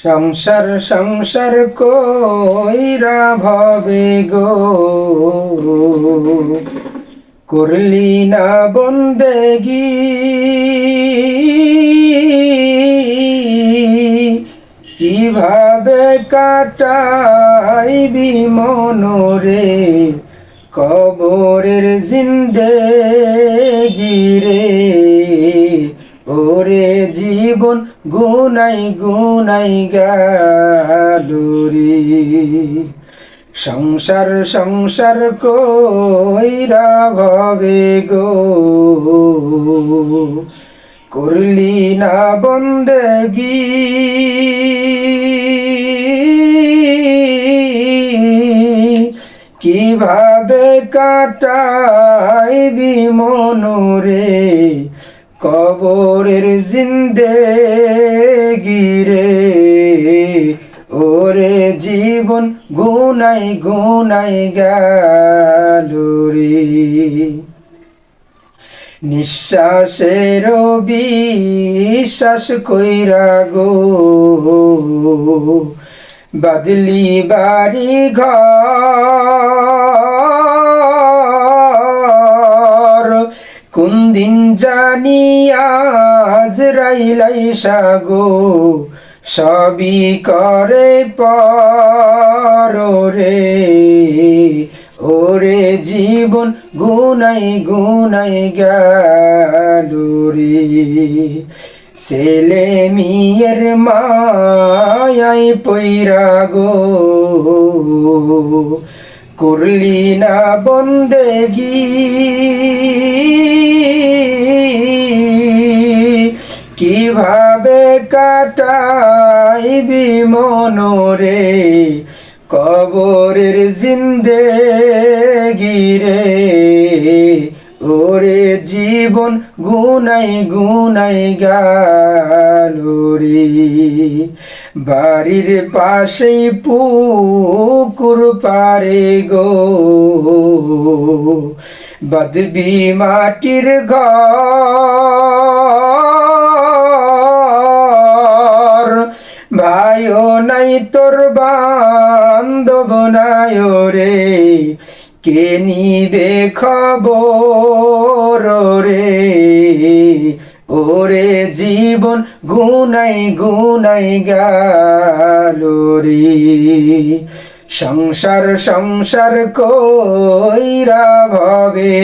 সংসার সংসার কইরা ভবে গো করলি না বন্দেগি, কিভাবে কাটাইবি মনরে কবরের জিন্দেগি রে। ওরে জীবন গুনাই গুনাই গালুরি, সংসার সংসার কইরা ভবে গো করলি না বন্দেগি, কিভাবে কাটাইবি মনরে কবরের জিন্দেগি রে। ওরে জীবন গুনাই গুনাই গালুরি, নিঃশ্বাসের বিশ্বাস কইরা গো বাদলি বাড়ি ঘর, কোন দিন জানি আজরাইল আইসা গো সবই করে পরে। ওরে জীবন গুনাই গুনাই গালুরি, ছেলে মেয়ের মায়াই পইরা গো করলি না বন্দেগি, কিভাবে কাটাইবি মনরে কবরের জিন্দেগি রে। ওরে জীবন গুনাই গুনাই গালুরি, বাড়ির পাশেই পুকুর পারে গো বাঁধবি মাটির ঘর, ভাইও নাই তোর বান্ধব নাই রে কে নিবে খবর রে। ওরে জীবন গুনাই গুনাই গালুরি, সংসার সংসার কইরা ভবে